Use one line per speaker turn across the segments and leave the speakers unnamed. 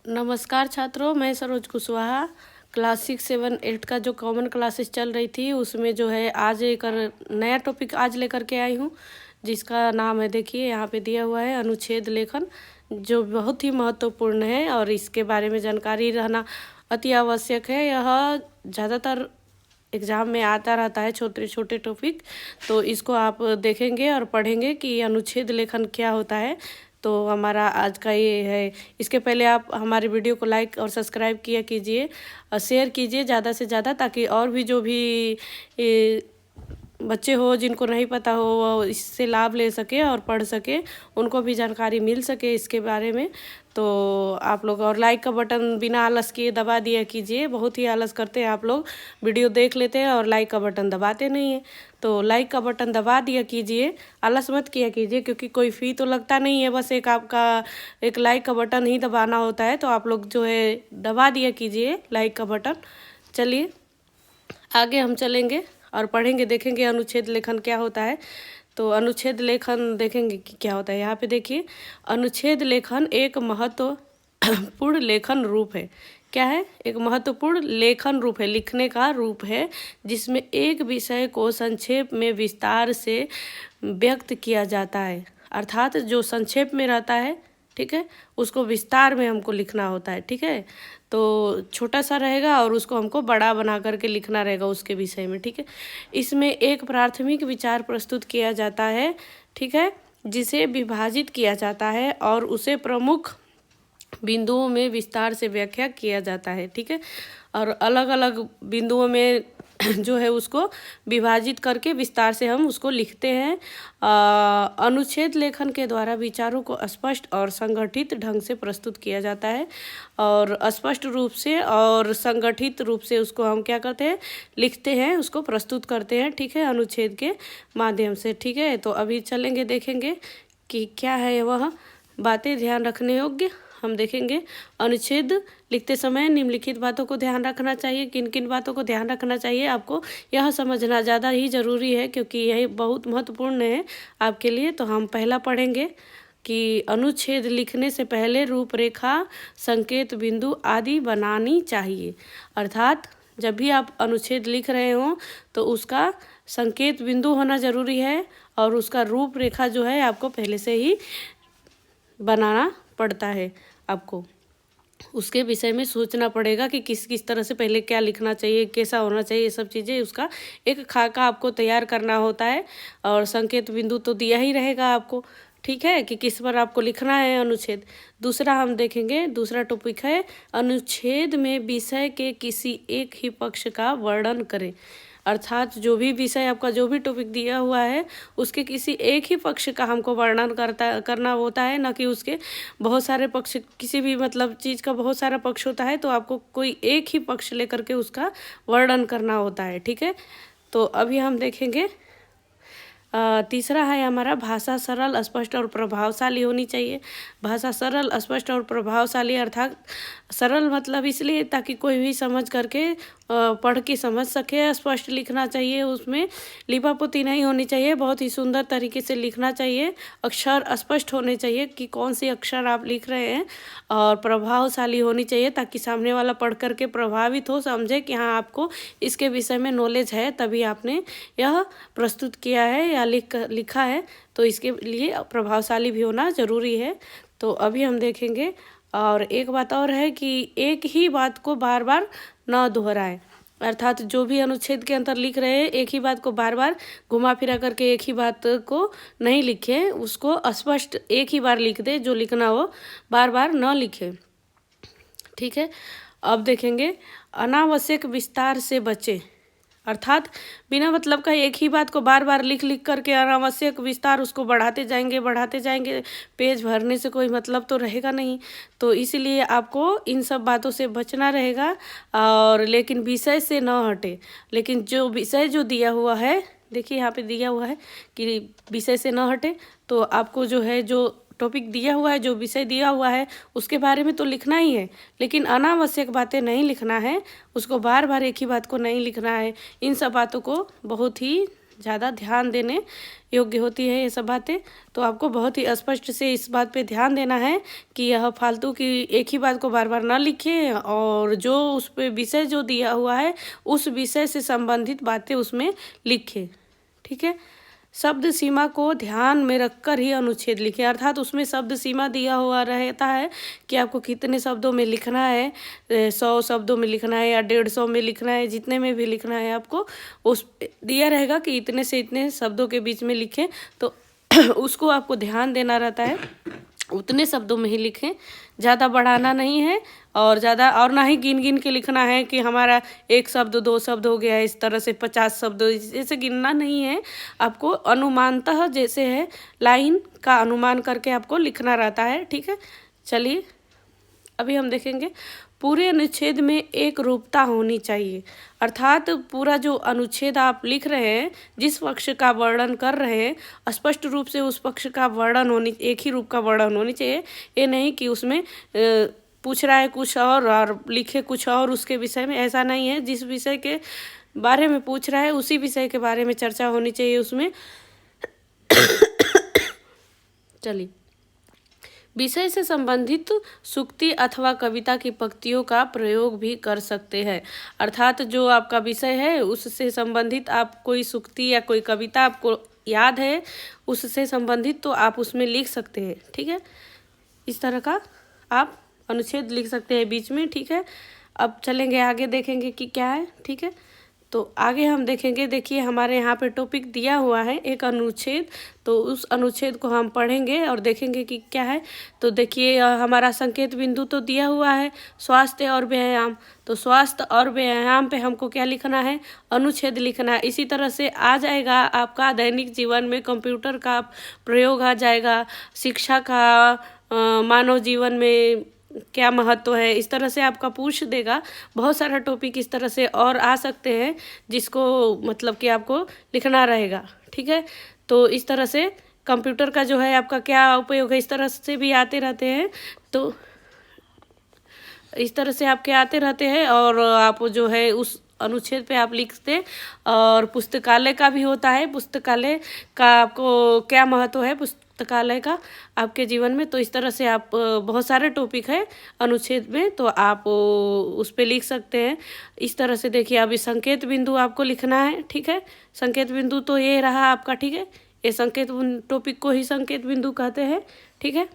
नमस्कार छात्रों, मैं सरोज कुशवाहा। क्लास 6, 7, 8 का जो कॉमन क्लासेस चल रही थी उसमें जो है आज एक नया टॉपिक आज लेकर के आई हूँ, जिसका नाम है, देखिए यहाँ पे दिया हुआ है, अनुच्छेद लेखन, जो बहुत ही महत्वपूर्ण है और इसके बारे में जानकारी रहना अति आवश्यक है। यह ज़्यादातर एग्ज़ाम में आता रहता है, छोटे छोटे टॉपिक, तो इसको आप देखेंगे और पढ़ेंगे कि अनुच्छेद लेखन क्या होता है। तो हमारा आज का ये है। इसके पहले आप हमारे वीडियो को लाइक और सब्सक्राइब किया कीजिए और शेयर कीजिए ज़्यादा से ज़्यादा, ताकि और भी जो भी बच्चे हो जिनको नहीं पता हो वो इससे लाभ ले सके और पढ़ सके, उनको भी जानकारी मिल सके इसके बारे में। तो आप लोग और लाइक का बटन बिना आलस किए दबा दिया कीजिए। बहुत ही आलस करते हैं आप लोग, वीडियो देख लेते हैं और लाइक का बटन दबाते नहीं हैं। तो लाइक का बटन दबा दिया कीजिए, आलस मत किया कीजिए, क्योंकि कोई फ़ी तो लगता नहीं है, बस एक आपका एक लाइक का बटन ही दबाना होता है। तो आप लोग जो है दबा दिया कीजिए लाइक का बटन। चलिए आगे हम चलेंगे और पढ़ेंगे, देखेंगे अनुच्छेद लेखन क्या होता है। तो अनुच्छेद लेखन देखेंगे कि क्या होता है। यहाँ पे देखिए, अनुच्छेद लेखन एक महत्वपूर्ण लेखन रूप है। क्या है? एक महत्वपूर्ण लेखन रूप है, लिखने का रूप है, जिसमें एक विषय को संक्षेप में विस्तार से व्यक्त किया जाता है। अर्थात जो संक्षेप में रहता है, ठीक है, उसको विस्तार में हमको लिखना होता है। ठीक है, तो छोटा सा रहेगा और उसको हमको बड़ा बना करके लिखना रहेगा उसके विषय में। ठीक है, इसमें एक प्राथमिक विचार प्रस्तुत किया जाता है, ठीक है, जिसे विभाजित किया जाता है और उसे प्रमुख बिंदुओं में विस्तार से व्याख्या किया जाता है। ठीक है, और अलग अलग बिंदुओं में जो है उसको विभाजित करके विस्तार से हम उसको लिखते हैं। अनुच्छेद लेखन के द्वारा विचारों को स्पष्ट और संगठित ढंग से प्रस्तुत किया जाता है, और स्पष्ट रूप से और संगठित रूप से उसको हम क्या करते हैं, लिखते हैं, उसको प्रस्तुत करते हैं। ठीक है, अनुच्छेद के माध्यम से। ठीक है, तो अभी चलेंगे, देखेंगे कि क्या है वह बातें ध्यान रखने योग्य। हम देखेंगे अनुच्छेद लिखते समय निम्नलिखित बातों को ध्यान रखना चाहिए। किन किन बातों को ध्यान रखना चाहिए आपको यह समझना ज़्यादा ही ज़रूरी है, क्योंकि यही बहुत महत्वपूर्ण है आपके लिए। तो हम पहला पढ़ेंगे कि अनुच्छेद लिखने से पहले रूपरेखा, संकेत बिंदु आदि बनानी चाहिए। अर्थात जब भी आप अनुच्छेद लिख रहे हों तो उसका संकेत बिंदु होना ज़रूरी है, और उसका रूपरेखा जो है आपको पहले से ही बनाना पड़ता है। आपको उसके विषय में सोचना पड़ेगा कि किस किस तरह से पहले क्या लिखना चाहिए, कैसा होना चाहिए, ये सब चीज़ें उसका एक खाका आपको तैयार करना होता है। और संकेत बिंदु तो दिया ही रहेगा आपको, ठीक है, कि किस पर आपको लिखना है अनुच्छेद। दूसरा हम देखेंगे, दूसरा टॉपिक है, अनुच्छेद में विषय के किसी एक ही पक्ष का वर्णन करें। अर्थात जो भी विषय आपका जो भी टॉपिक दिया हुआ है उसके किसी एक ही पक्ष का हमको वर्णन करना होता है, ना कि उसके बहुत सारे पक्ष, किसी भी मतलब चीज़ का बहुत सारा पक्ष होता है, तो आपको कोई एक ही पक्ष लेकर के उसका वर्णन करना होता है। ठीक है, तो अभी हम देखेंगे तीसरा है हमारा, भाषा सरल, स्पष्ट और प्रभावशाली होनी चाहिए। भाषा सरल, स्पष्ट और प्रभावशाली, अर्थात सरल मतलब इसलिए ताकि कोई भी समझ करके पढ़ के समझ सके। स्पष्ट लिखना चाहिए, उसमें लिपापोती नहीं होनी चाहिए, बहुत ही सुंदर तरीके से लिखना चाहिए, अक्षर स्पष्ट होने चाहिए कि कौन से अक्षर आप लिख रहे हैं। और प्रभावशाली होनी चाहिए ताकि सामने वाला पढ़ करके प्रभावित हो, समझे कि हाँ आपको इसके विषय में नॉलेज है, तभी आपने यह प्रस्तुत किया है या लिखा है। तो इसके लिए प्रभावशाली भी होना ज़रूरी है। तो अभी हम देखेंगे, और एक बात और है कि एक ही बात को बार बार न दोहराएं। अर्थात जो भी अनुच्छेद के अंदर लिख रहे हैं एक ही बात को बार बार घुमा फिरा करके एक ही बात को नहीं लिखें, उसको स्पष्ट एक ही बार लिख दे, जो लिखना हो बार बार न लिखें। ठीक है, अब देखेंगे, अनावश्यक विस्तार से बचें। अर्थात बिना मतलब का एक ही बात को बार बार लिख करके अनावश्यक विस्तार उसको बढ़ाते जाएंगे, पेज भरने से कोई मतलब तो रहेगा नहीं। तो इसीलिए आपको इन सब बातों से बचना रहेगा, और लेकिन विषय से न हटे। लेकिन जो विषय जो दिया हुआ है, देखिए यहाँ पे दिया हुआ है कि विषय से न हटे, तो आपको जो है जो टॉपिक दिया हुआ है, जो विषय दिया हुआ है उसके बारे में तो लिखना ही है, लेकिन अनावश्यक बातें नहीं लिखना है, उसको बार बार एक ही बात को नहीं लिखना है। इन सब बातों को बहुत ही ज़्यादा ध्यान देने योग्य होती है ये सब बातें। तो आपको बहुत ही स्पष्ट से इस बात पे ध्यान देना है कि यह फालतू की एक ही बात को बार बार ना लिखें, और जो उस पे विषय जो दिया हुआ है उस विषय से संबंधित बातें उसमें लिखें, ठीक है। शब्द सीमा को ध्यान में रखकर ही अनुच्छेद लिखें, अर्थात उसमें शब्द सीमा दिया हुआ रहता है कि आपको कितने शब्दों में लिखना है, 100 शब्दों में लिखना है या 150 में लिखना है, जितने में भी लिखना है आपको उस दिया रहेगा कि इतने से इतने शब्दों के बीच में लिखें। तो उसको आपको ध्यान देना रहता है, उतने शब्दों में ही लिखें, ज़्यादा बढ़ाना नहीं है और ज़्यादा और ना ही गिन गिन के लिखना है कि हमारा 1 शब्द 2 शब्द हो गया, इस तरह से 50 शब्द जैसे गिनना नहीं है। आपको अनुमानतः जैसे है लाइन का अनुमान करके आपको लिखना रहता है, ठीक है। चलिए अभी हम देखेंगे पूरे अनुच्छेद में एक रूपता होनी चाहिए, अर्थात पूरा जो अनुच्छेद आप लिख रहे हैं, जिस पक्ष का वर्णन कर रहे हैं, स्पष्ट रूप से उस पक्ष का वर्णन होनी, एक ही रूप का वर्णन होनी चाहिए। ये नहीं कि उसमें पूछ रहा है कुछ और लिखे कुछ और उसके विषय में, ऐसा नहीं है। जिस विषय के बारे में पूछ रहा है उसी विषय के बारे में चर्चा होनी चाहिए उसमें। चलिए, विषय से संबंधित सूक्ति अथवा कविता की पंक्तियों का प्रयोग भी कर सकते हैं, अर्थात जो आपका विषय है उससे संबंधित आप कोई सूक्ति या कोई कविता आपको याद है उससे संबंधित तो आप उसमें लिख सकते हैं, ठीक है। इस तरह का आप अनुच्छेद लिख सकते हैं बीच में, ठीक है। अब चलेंगे आगे, देखेंगे कि क्या है, ठीक है। तो आगे हम देखेंगे, देखिए हमारे यहाँ पे टॉपिक दिया हुआ है एक अनुच्छेद, तो उस अनुच्छेद को हम पढ़ेंगे और देखेंगे कि क्या है। तो देखिए हमारा संकेत बिंदु तो दिया हुआ है स्वास्थ्य और व्यायाम, तो स्वास्थ्य और व्यायाम पे हमको क्या लिखना है, अनुच्छेद लिखना है। इसी तरह से आ जाएगा आपका दैनिक जीवन में कंप्यूटर का प्रयोग आ जाएगा, शिक्षा का मानव जीवन में क्या महत्व है, इस तरह से आपका पूछ देगा। बहुत सारा टॉपिक इस तरह से और आ सकते हैं जिसको मतलब कि आपको लिखना रहेगा, ठीक है। तो इस तरह से कंप्यूटर का जो है आपका क्या उपयोग है, इस तरह से भी आते रहते हैं। तो इस तरह से आपके आते रहते हैं और आप जो है उस अनुच्छेद पे आप लिखते। और पुस्तकालय का भी होता है, पुस्तकालय का आपको क्या महत्व है पुस्तकालय का आपके जीवन में, तो इस तरह से आप बहुत सारे टॉपिक है अनुच्छेद में, तो आप उस पे लिख सकते हैं। इस तरह से देखिए अभी संकेत बिंदु आपको लिखना है, ठीक है। संकेत बिंदु तो ये रहा आपका, ठीक है। ये संकेत टॉपिक को ही संकेत बिंदु कहते हैं, ठीक है।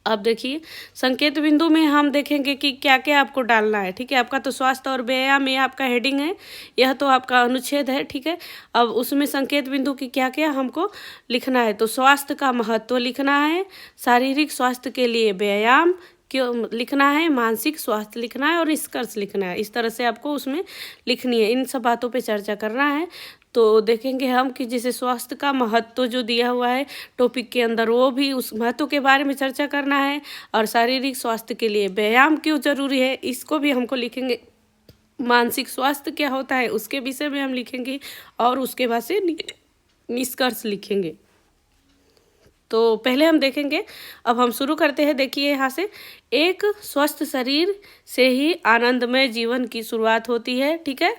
अब देखिए संकेत बिंदु में हम देखेंगे कि क्या क्या आपको डालना है, ठीक है। आपका तो स्वास्थ्य और व्यायाम ये आपका हेडिंग है, यह तो आपका अनुच्छेद है, ठीक है। अब उसमें संकेत बिंदु की क्या क्या हमको लिखना है, तो स्वास्थ्य का महत्व लिखना है, शारीरिक स्वास्थ्य के लिए व्यायाम क्यों लिखना है, मानसिक स्वास्थ्य लिखना है और निष्कर्ष लिखना है। इस तरह से आपको उसमें लिखनी है, इन सब बातों पे चर्चा करना है। तो देखेंगे हम कि जैसे स्वास्थ्य का महत्व जो दिया हुआ है टॉपिक के अंदर, वो भी उस महत्व के बारे में चर्चा करना है, और शारीरिक स्वास्थ्य के लिए व्यायाम क्यों जरूरी है इसको भी हमको लिखेंगे। मानसिक स्वास्थ्य क्या होता है उसके विषय में हम लिखेंगे, और उसके बाद से निष्कर्ष लिखेंगे। तो पहले हम देखेंगे, अब हम शुरू करते हैं। देखिए यहाँ से, एक स्वस्थ शरीर से ही आनंदमय जीवन की शुरुआत होती है, ठीक है।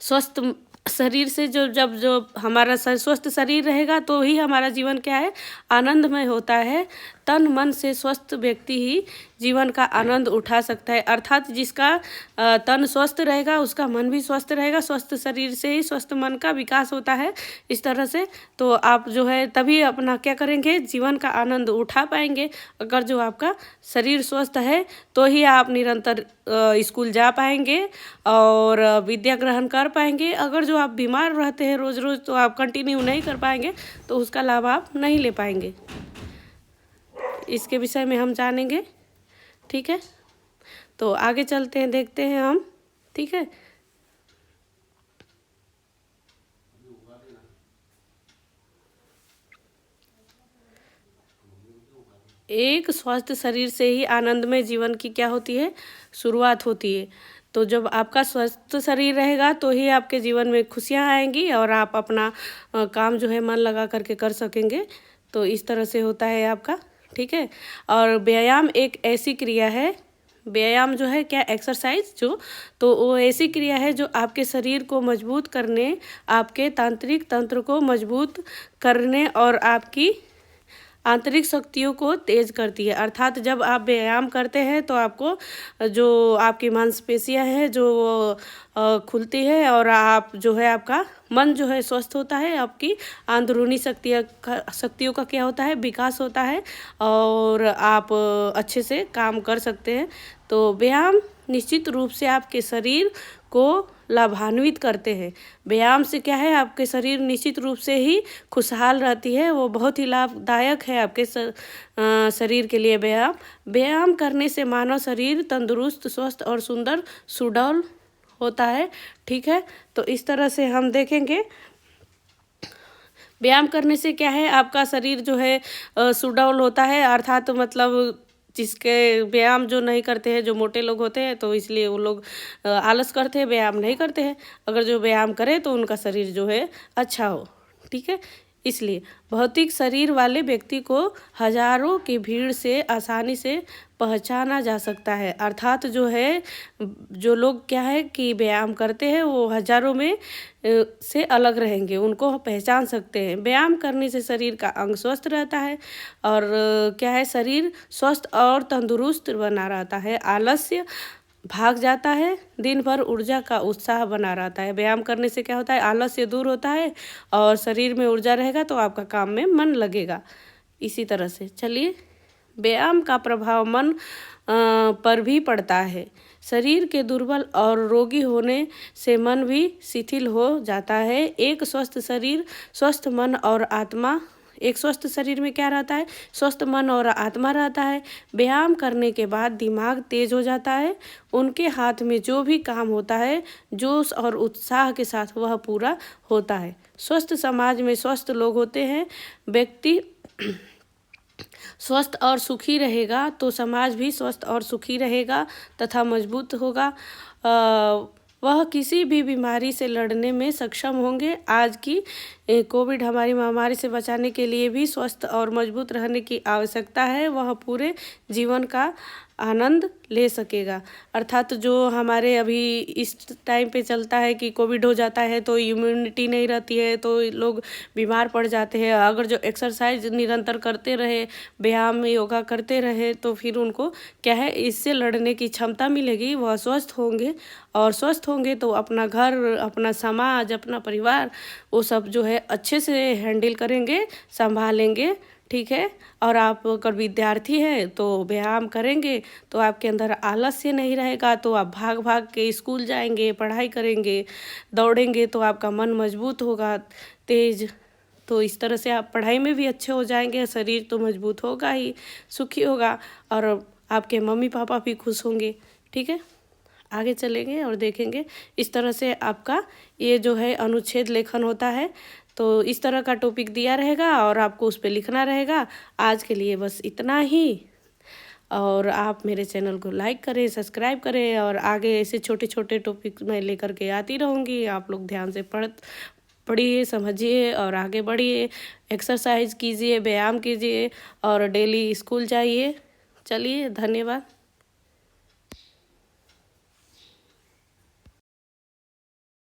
स्वस्थ शरीर से जो हमारा स्वस्थ शरीर रहेगा तो ही हमारा जीवन क्या है, आनंदमय होता है। तन मन से स्वस्थ व्यक्ति ही जीवन का आनंद उठा सकता है, अर्थात जिसका तन स्वस्थ रहेगा उसका मन भी स्वस्थ रहेगा। स्वस्थ शरीर से ही स्वस्थ मन का विकास होता है, इस तरह से। तो आप जो है तभी अपना क्या करेंगे, जीवन का आनंद उठा पाएंगे। अगर जो आपका शरीर स्वस्थ है तो ही आप निरंतर स्कूल जा पाएंगे और विद्या ग्रहण कर पाएंगे। अगर जो आप बीमार रहते हैं रोज़ रोज़ तो आप कंटिन्यू नहीं कर पाएंगे, तो उसका लाभ आप नहीं ले पाएंगे। इसके विषय में हम जानेंगे, ठीक है। तो आगे चलते हैं, देखते हैं हम, ठीक है। एक स्वस्थ शरीर से ही आनंदमय जीवन की क्या होती है, शुरुआत होती है। तो जब आपका स्वस्थ शरीर रहेगा तो ही आपके जीवन में खुशियाँ आएंगी और आप अपना काम जो है मन लगा करके कर सकेंगे। तो इस तरह से होता है आपका, ठीक है। और व्यायाम एक ऐसी क्रिया है, व्यायाम जो है क्या, एक्सरसाइज जो, तो वो ऐसी क्रिया है जो आपके शरीर को मजबूत करने, आपके तांत्रिक तंत्र को मजबूत करने और आपकी आंतरिक शक्तियों को तेज करती है। अर्थात जब आप व्यायाम करते हैं तो आपको जो आपकी मांसपेशियां हैं जो खुलती है और आप जो है आपका मन जो है स्वस्थ होता है, आपकी अंदरूनी शक्तियों का क्या होता है, विकास होता है और आप अच्छे से काम कर सकते हैं। तो व्यायाम निश्चित रूप से आपके शरीर को लाभान्वित करते हैं। व्यायाम से क्या है, आपके शरीर निश्चित रूप से ही खुशहाल रहती है, वो बहुत ही लाभदायक है आपके शरीर के लिए। व्यायाम करने से मानव शरीर तंदुरुस्त, स्वस्थ और सुंदर सुडौल होता है। ठीक है, तो इस तरह से हम देखेंगे व्यायाम करने से क्या है, आपका शरीर जो है सुडौल होता है। अर्थात मतलब जिसके व्यायाम जो नहीं करते हैं, जो मोटे लोग होते हैं, तो इसलिए वो लोग आलस करते हैं, व्यायाम नहीं करते हैं। अगर जो व्यायाम करे तो उनका शरीर जो है अच्छा हो। ठीक है, इसलिए भौतिक शरीर वाले व्यक्ति को हजारों की भीड़ से आसानी से पहचाना जा सकता है। अर्थात जो है, जो लोग क्या है कि व्यायाम करते हैं वो हजारों में से अलग रहेंगे, उनको पहचान सकते हैं। व्यायाम करने से शरीर का अंग स्वस्थ रहता है और क्या है, शरीर स्वस्थ और तंदुरुस्त बना रहता है। आलस्य भाग जाता है, दिन भर ऊर्जा का उत्साह बना रहता है। व्यायाम करने से क्या होता है, आलस्य दूर होता है और शरीर में ऊर्जा रहेगा तो आपका काम में मन लगेगा। इसी तरह से चलिए, व्यायाम का प्रभाव मन पर भी पड़ता है। शरीर के दुर्बल और रोगी होने से मन भी शिथिल हो जाता है। एक स्वस्थ शरीर, स्वस्थ मन और आत्मा, एक स्वस्थ शरीर में क्या रहता है, स्वस्थ मन और आत्मा रहता है। व्यायाम करने के बाद दिमाग तेज हो जाता है। उनके हाथ में जो भी काम होता है जोश और उत्साह के साथ वह पूरा होता है। स्वस्थ समाज में स्वस्थ लोग होते हैं। व्यक्ति स्वस्थ और सुखी रहेगा तो समाज भी स्वस्थ और सुखी रहेगा तथा मजबूत होगा। वह किसी भी बीमारी से लड़ने में सक्षम होंगे। आज की कोविड हमारी महामारी से बचाने के लिए भी स्वस्थ और मजबूत रहने की आवश्यकता है। वह पूरे जीवन का आनंद ले सकेगा। अर्थात जो हमारे अभी इस टाइम पे चलता है कि कोविड हो जाता है तो इम्यूनिटी नहीं रहती है, तो लोग बीमार पड़ जाते हैं। अगर जो एक्सरसाइज निरंतर करते रहे, व्यायाम योगा करते रहे, तो फिर उनको क्या है, इससे लड़ने की क्षमता मिलेगी। वह स्वस्थ होंगे और स्वस्थ होंगे तो अपना घर, अपना समाज, अपना परिवार, वो सब जो है अच्छे से हैंडल करेंगे, संभालेंगे। ठीक है, और आप अगर विद्यार्थी हैं तो व्यायाम करेंगे तो आपके अंदर आलस्य नहीं रहेगा, तो आप भाग भाग के स्कूल जाएंगे, पढ़ाई करेंगे, दौड़ेंगे तो आपका मन मजबूत होगा, तेज। तो इस तरह से आप पढ़ाई में भी अच्छे हो जाएंगे, शरीर तो मजबूत होगा ही, सुखी होगा और आपके मम्मी पापा भी खुश होंगे। ठीक है, आगे चलेंगे और देखेंगे इस तरह से आपका ये जो है अनुच्छेद लेखन होता है। तो इस तरह का टॉपिक दिया रहेगा और आपको उस पर लिखना रहेगा। आज के लिए बस इतना ही, और आप मेरे चैनल को लाइक करें, सब्सक्राइब करें और आगे ऐसे छोटे छोटे टॉपिक मैं लेकर के आती रहूँगी। आप लोग ध्यान से पढ़िए, समझिए और आगे बढ़िए। एक्सरसाइज कीजिए, व्यायाम कीजिए और डेली स्कूल जाइए। चलिए, धन्यवाद।